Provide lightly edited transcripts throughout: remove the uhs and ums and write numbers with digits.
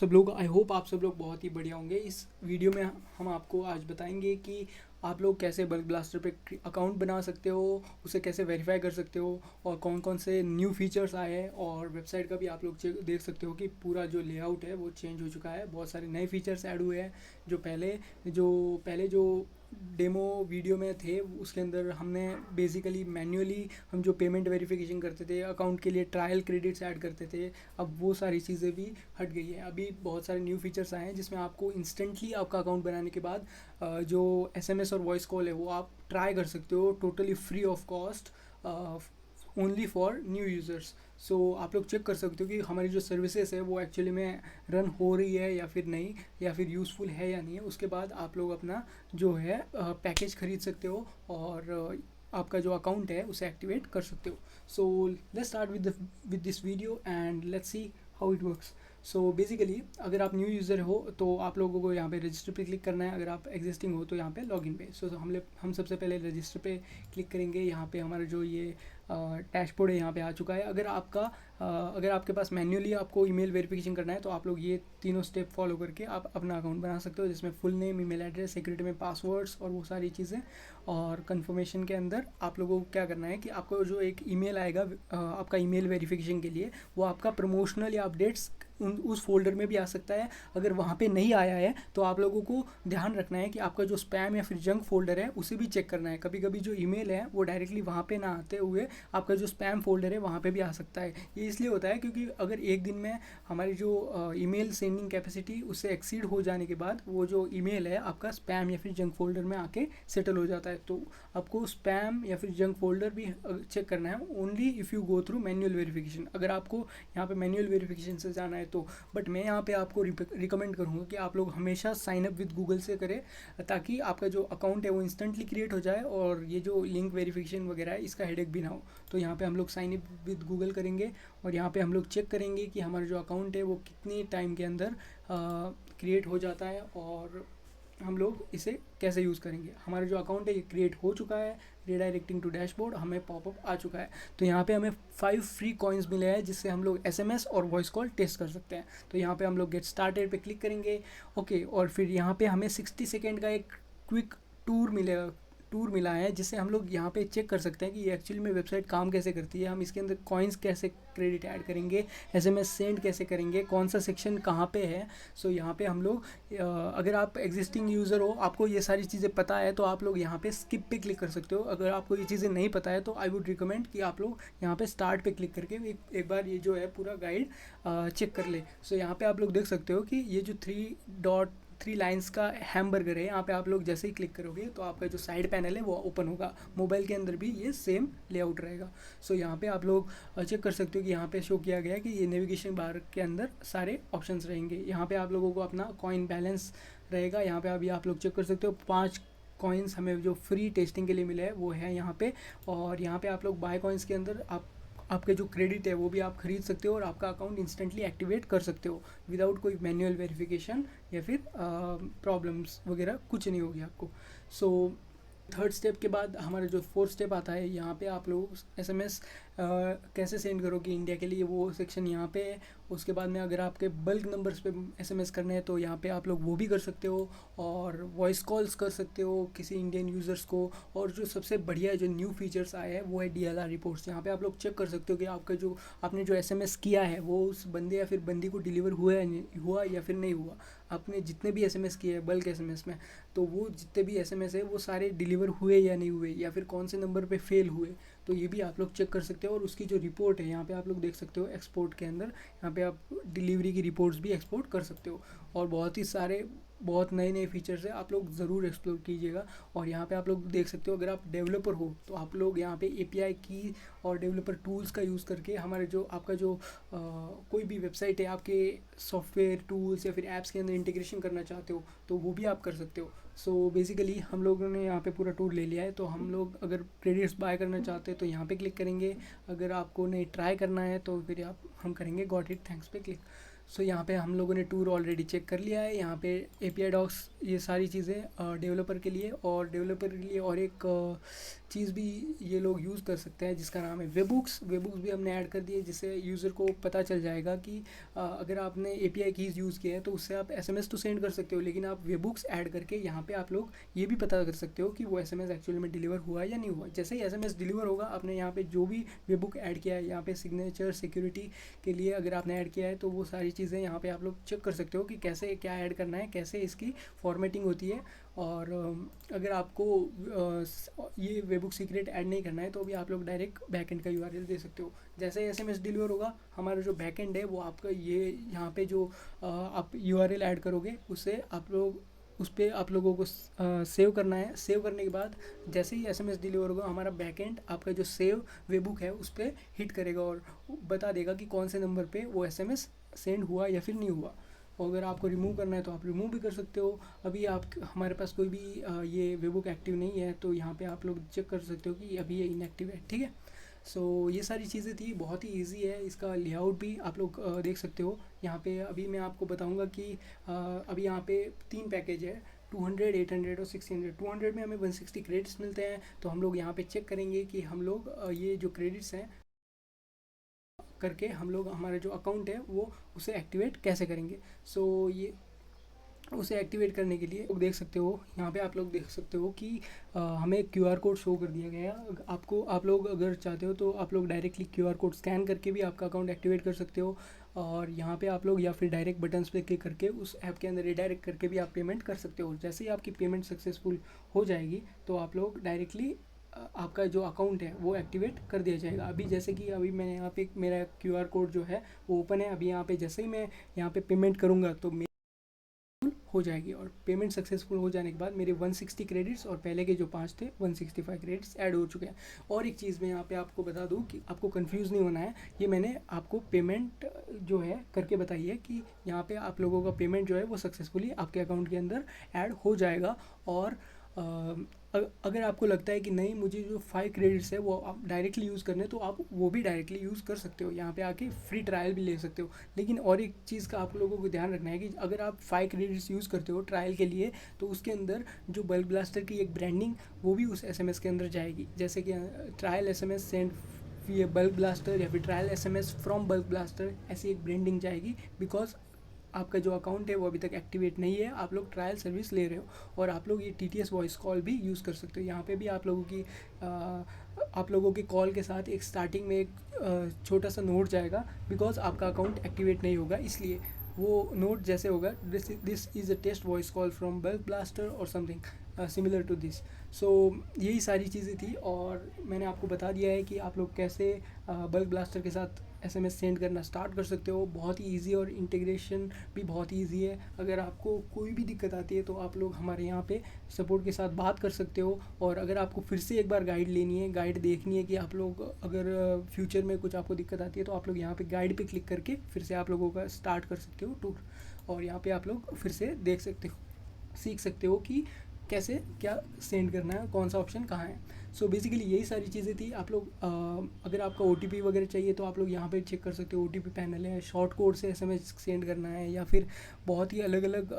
सब लोग I hope आप सब लोग बहुत ही बढ़िया होंगे। इस वीडियो में हम आपको आज बताएंगे कि आप लोग कैसे बल्क ब्लास्टर पे अकाउंट बना सकते हो, उसे कैसे वेरीफाई कर सकते हो और कौन कौन से न्यू फीचर्स आए हैं। और वेबसाइट का भी आप लोग देख सकते हो कि पूरा जो लेआउट है वो चेंज हो चुका है। बहुत सारे नए फीचर्स ऐड हुए हैं जो पहले जो डेमो वीडियो में थे उसके अंदर हमने बेसिकली मैन्युअली हम जो पेमेंट वेरिफिकेशन करते थे, अकाउंट के लिए ट्रायल क्रेडिट्स ऐड करते थे, अब वो सारी चीज़ें भी हट गई है। अभी बहुत सारे न्यू फीचर्स आए हैं जिसमें आपको इंस्टेंटली आपका अकाउंट बनाने के बाद जो एसएमएस और वॉइस कॉल है वो आप ट्राई कर सकते हो totally free of cost, only for new users. So आप लोग चेक कर सकते हो कि हमारी जो सर्विसेज है वो एक्चुअली में रन हो रही है या फिर नहीं, या फिर यूज़फुल है या नहीं है। उसके बाद आप लोग अपना जो है पैकेज खरीद सकते हो और आपका जो अकाउंट है उसे एक्टिवेट कर सकते हो। So let's start with this video and let's see how it works. So basically अगर आप न्यू यूज़र हो तो आप लोगों को यहाँ पे रजिस्टर पे क्लिक करना है। अगर आप एग्जिस्टिंग हो तो यहाँ पे लॉगिन पे। सो हम सबसे पहले रजिस्टर पे क्लिक करेंगे। यहाँ पे हमारा जो ये डैशबोर्ड है यहाँ पे आ चुका है। अगर आपके पास मैन्युअली आपको ईमेल वेरिफिकेशन करना है तो आप लोग ये तीनों स्टेप फॉलो करके आप अपना अकाउंट बना सकते हो, जिसमें full name, email address, security में पासवर्ड्स और वो सारी चीज़ें। और कंफर्मेशन के अंदर आप लोगों को क्या करना है कि आपको जो एक ईमेल आएगा आपका ईमेल वेरिफिकेशन के लिए, वो आपका प्रमोशनल या अपडेट्स उस फोल्डर में भी आ सकता है। अगर वहाँ पे नहीं आया है तो आप लोगों को ध्यान रखना है कि आपका जो स्पैम या फिर जंक फोल्डर है उसे भी चेक करना है। कभी कभी जो ईमेल है वो डायरेक्टली वहाँ पे ना आते हुए आपका जो स्पैम फोल्डर है वहाँ पे भी आ सकता है। ये इसलिए होता है क्योंकि अगर एक दिन में हमारी जो ईमेल सेंडिंग कैपेसिटी उससे एक्सीड हो जाने के बाद वो जो ईमेल है आपका स्पैम या फिर जंक फोल्डर में आके सेटल हो जाता है। तो आपको स्पैम या फिर जंक फोल्डर भी चेक करना है only if you go through manual verification. अगर आपको यहाँ पे मैन्युअल वेरिफिकेशन से जाना है तो बट मैं यहाँ पे आपको रिकमेंड करूँगा कि आप लोग हमेशा साइन अप विद गूगल से करें, ताकि आपका जो अकाउंट है वो इंस्टेंटली क्रिएट हो जाए और ये जो लिंक वेरिफिकेशन वगैरह है इसका हेडेक भी ना हो। तो यहाँ पे हम लोग साइन अप विद गूगल करेंगे और यहाँ पे हम लोग चेक करेंगे कि हमारा जो अकाउंट है वो कितनी टाइम के अंदर क्रिएट हो जाता है और हम लोग इसे कैसे यूज़ करेंगे। हमारा जो अकाउंट है ये क्रिएट हो चुका है। रिडायरेक्टिंग टू डैशबोर्ड हमें पॉपअप आ चुका है। तो यहाँ पे हमें 5 फ्री कॉइन्स मिले हैं जिससे हम लोग एसएमएस और वॉइस कॉल टेस्ट कर सकते हैं। तो यहाँ पे हम लोग गेट स्टार्टेड पे क्लिक करेंगे। ओके, और फिर यहाँ पे हमें 60 सेकेंड का एक क्विक टूर मिला है जिससे हम लोग यहाँ पे चेक कर सकते हैं कि ये एक्चुअली में वेबसाइट काम कैसे करती है, हम इसके अंदर कॉइन्स कैसे क्रेडिट ऐड करेंगे, एसएमएस सेंड कैसे करेंगे, कौन सा सेक्शन कहाँ पे है। सो यहाँ पे हम लोग अगर आप एग्जिस्टिंग यूज़र हो, आपको ये सारी चीज़ें पता है तो आप लोग यहाँ पे स्किप पे क्लिक कर सकते हो। अगर आपको ये चीज़ें नहीं पता है तो आई वुड रिकमेंड कि आप लोग यहाँ पे स्टार्ट पे क्लिक करके एक बार ये जो है पूरा गाइड चेक कर ले। सो यहाँ पे आप लोग देख सकते हो कि ये जो थ्री लाइंस का हैमबर्गर है, यहाँ पे आप लोग जैसे ही क्लिक करोगे तो आपका जो साइड पैनल है वो ओपन होगा। मोबाइल के अंदर भी ये सेम लेआउट रहेगा। सो यहाँ पे आप लोग चेक कर सकते हो कि यहाँ पे शो किया गया है कि ये नेविगेशन बार के अंदर सारे ऑप्शंस रहेंगे। यहाँ पे आप लोगों को अपना कॉइन बैलेंस रहेगा। यहाँ पे अभी आप लोग चेक कर सकते हो 5 कॉइन्स हमें जो फ्री टेस्टिंग के लिए मिले हैं वो है यहाँ पे। और यहाँ पे आप लोग बाय कॉइन्स के अंदर आपके जो क्रेडिट है वो भी आप खरीद सकते हो और आपका अकाउंट इंस्टेंटली एक्टिवेट कर सकते हो विदाउट कोई मैनुअल वेरिफिकेशन या फिर प्रॉब्लम्स वगैरह कुछ नहीं होगी आपको। सो थर्ड स्टेप के बाद हमारा जो फोर्थ स्टेप आता है, यहाँ पे आप लोग एसएमएस कैसे सेंड करोगे इंडिया के लिए, वो सेक्शन यहाँ पे है। उसके बाद में अगर आपके बल्क नंबर्स पे एसएमएस करने हैं तो यहाँ पे आप लोग वो भी कर सकते हो और वॉइस कॉल्स कर सकते हो किसी इंडियन यूज़र्स को। और जो सबसे बढ़िया जो न्यू फीचर्स आए हैं वो है डीएलआर रिपोर्ट्स। यहाँ पे आप लोग चेक कर सकते हो कि आपने जो एसएमएस किया है वो उस बंदे या फिर बंदी को डिलीवर हुआ या फिर नहीं हुआ। आपने जितने भी एसएमएस किए हैं बल्क एसएमएस में, तो वो जितने भी एसएमएस है वो सारे डिलीवर हुए या नहीं हुए या फिर कौन से नंबर पे फेल हुए, तो ये भी आप लोग चेक कर सकते हो। और उसकी जो रिपोर्ट है यहाँ पे आप लोग देख सकते हो एक्सपोर्ट के अंदर, यहाँ पे आप डिलीवरी की रिपोर्ट्स भी एक्सपोर्ट कर सकते हो। और बहुत नए नए फीचर्स है, आप लोग ज़रूर एक्सप्लोर कीजिएगा। और यहाँ पे आप लोग देख सकते हो अगर आप डेवलपर हो तो आप लोग यहाँ पे एपीआई की और डेवलपर टूल्स का यूज़ करके हमारे जो आपका जो कोई भी वेबसाइट है आपके सॉफ्टवेयर टूल्स या फिर ऐप्स के अंदर इंटीग्रेशन करना चाहते हो तो वो भी आप कर सकते हो। सो बेसिकली हम लोगों ने यहाँ पे पूरा टूर ले लिया है। तो हम लोग अगर क्रेडिट्स बाय करना चाहते हैं तो यहाँ पे क्लिक करेंगे। अगर आपको नहीं ट्राई करना है तो फिर हम करेंगे गॉट इट थैंक्स पे क्लिक। सो यहाँ पे हम लोगों ने टूर ऑलरेडी चेक कर लिया है। यहाँ पे API डॉक्स ये सारी चीज़ें डेवलपर के लिए, और डेवलपर के लिए और एक चीज़ भी ये लोग यूज़ कर सकते हैं जिसका नाम है वेबुक्स। वेबुक्स भी हमने ऐड कर दिए, जिससे यूज़र को पता चल जाएगा कि अगर आपने API कीज़ यूज़ किया है तो उससे आप SMS तो सेंड कर सकते हो, लेकिन आप वेबुक्स ऐड करके यहाँ पे आप लोग ये भी पता कर सकते हो कि वो SMS एक्चुअली में डिलीवर हुआ है या नहीं हुआ। जैसे ही SMS डिलीवर होगा, आपने यहाँ पे जो भी वेबुक ऐड किया है, यहाँ पे सिग्नेचर सिक्योरिटी के लिए अगर आपने ऐड किया है तो वो सारी चीज़ें यहाँ पे आप लोग चेक कर सकते हो कि कैसे क्या ऐड करना है, कैसे इसकी फॉर्मेटिंग होती है। और अगर आपको ये वेबुक सीक्रेट ऐड नहीं करना है तो भी आप लोग डायरेक्ट बैकएंड का URL दे सकते हो। जैसे ही SMS डिलीवर होगा, हमारा जो बैकएंड है वो आपका ये यहाँ पे जो आप URL ऐड करोगे उससे आप लोग उस पर आप लोगों को सेव करना है। सेव करने के बाद जैसे ही SMS डिलीवर होगा, हमारा बैकएंड आपका जो सेव वेबुक है उस पर हिट करेगा और बता देगा कि कौन से नंबर पे वो SMS सेंड हुआ या फिर नहीं हुआ। और अगर आपको रिमूव करना है तो आप रिमूव भी कर सकते हो। अभी आप हमारे पास कोई भी ये वेबुक एक्टिव नहीं है, तो यहाँ पे आप लोग चेक कर सकते हो कि अभी ये इनएक्टिव है, ठीक है। सो ये सारी चीज़ें थी, बहुत ही इजी है। इसका लेआउट भी आप लोग देख सकते हो यहाँ पे। अभी मैं आपको बताऊँगा कि अभी यहाँ पे 3 पैकेज है, 200, 800 और 600। 200 में हमें 160 क्रेडिट्स मिलते हैं, तो हम लोग यहाँ पे चेक करेंगे कि हम लोग ये जो क्रेडिट्स हैं करके हम लोग हमारा जो अकाउंट है वो उसे एक्टिवेट कैसे करेंगे। सो ये उसे एक्टिवेट करने के लिए देख सकते हो, यहाँ पे आप लोग देख सकते हो कि हमें QR कोड शो कर दिया गया है। आपको आप लोग अगर चाहते हो तो आप लोग डायरेक्टली QR कोड स्कैन करके भी आपका अकाउंट एक्टिवेट कर सकते हो, और यहाँ पे आप लोग या फिर डायरेक्ट बटन्स पे क्लिक करके उस ऐप के अंदर रिडायरेक्ट करके भी आप पेमेंट कर सकते हो। जैसे ही आपकी पेमेंट सक्सेसफुल हो जाएगी तो आप लोग डायरेक्टली आपका जो अकाउंट है वो एक्टिवेट कर दिया जाएगा। अभी जैसे कि अभी मैंने यहाँ पे मेरा QR कोड जो है वो ओपन है। अभी यहाँ पे जैसे ही मैं यहाँ पे पेमेंट करूँगा तो हो जाएगी, और पेमेंट सक्सेसफुल हो जाने के बाद मेरे 160 क्रेडिट्स और पहले के जो 5 थे 165 क्रेडिट्स ऐड हो चुके हैं। और एक चीज़ मैं यहाँ पे आपको बता दूँ कि आपको कंफ्यूज नहीं होना है, ये मैंने आपको पेमेंट जो है करके बताई है कि यहाँ पे आप लोगों का पेमेंट जो है वो सक्सेसफुली आपके अकाउंट के अंदर ऐड हो जाएगा। और अगर आपको लगता है कि नहीं मुझे जो 5 क्रेडिट्स है वो आप डायरेक्टली यूज़ करने, तो आप वो भी डायरेक्टली यूज़ कर सकते हो, यहाँ पे आके फ्री ट्रायल भी ले सकते हो। लेकिन और एक चीज़ का आप लोगों को ध्यान रखना है कि अगर आप 5 क्रेडिट्स यूज़ करते हो ट्रायल के लिए, तो उसके अंदर जो बल्क ब्लास्टर की एक ब्रांडिंग वो भी उस SMS के अंदर जाएगी। जैसे कि ट्रायल SMS सेंड ये बल्क ब्लास्टर, या फिर trial SMS from bulk blaster, ऐसी एक ब्रांडिंग जाएगी। बिकॉज आपका जो अकाउंट है वो अभी तक एक्टिवेट नहीं है, आप लोग ट्रायल सर्विस ले रहे हो, और आप लोग ये TTS वॉइस कॉल भी यूज़ कर सकते हो। यहाँ पे भी आप लोगों की कॉल के साथ एक स्टार्टिंग में एक छोटा सा नोट जाएगा, बिकॉज आपका अकाउंट एक्टिवेट नहीं होगा, इसलिए वो नोट जैसे होगा this is a test voice call from bulk blaster और something similar to this. So यही सारी चीज़ें थी, और मैंने आपको बता दिया है कि आप लोग कैसे बल्क ब्लास्टर के साथ SMS सेंड करना स्टार्ट कर सकते हो। बहुत ही इजी, और इंटीग्रेशन भी बहुत ही इजी है। अगर आपको कोई भी दिक्कत आती है तो आप लोग हमारे यहाँ पे सपोर्ट के साथ बात कर सकते हो। और अगर आपको फिर से एक बार गाइड लेनी है, गाइड देखनी है कि आप लोग अगर फ्यूचर में कुछ आपको दिक्कत आती है, तो आप लोग यहाँ पे गाइड पे क्लिक करके फिर से आप लोगों का स्टार्ट कर सकते हो टूर, और यहाँ पे आप लोग फिर से देख सकते हो, सीख सकते हो कि कैसे क्या सेंड करना है, कौन सा ऑप्शन कहाँ है। सो बेसिकली यही सारी चीज़ें थी। आप लोग अगर आपका OTP वगैरह चाहिए तो आप लोग यहाँ पे चेक कर सकते हो, OTP पैनल है, शॉर्ट कोड से SMS सेंड करना है, या फिर बहुत ही अलग अलग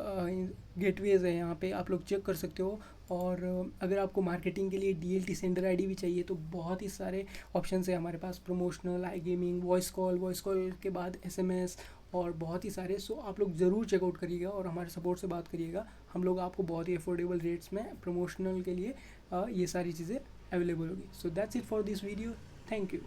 गेटवेज़ है, यहाँ पे आप लोग चेक कर सकते हो। और अगर आपको मार्केटिंग के लिए DLT सेंडर ID भी चाहिए तो बहुत ही सारे ऑप्शन है हमारे पास, promotional, I gaming, voice call के बाद SMS, और बहुत ही सारे। सो आप लोग ज़रूर चेकआउट करिएगा और हमारे सपोर्ट से बात करिएगा। हम लोग आपको बहुत ही अफोर्डेबल रेट्स में प्रमोशनल के लिए ये सारी चीज़ें अवेलेबल होगी। So that's it for this video, thank you.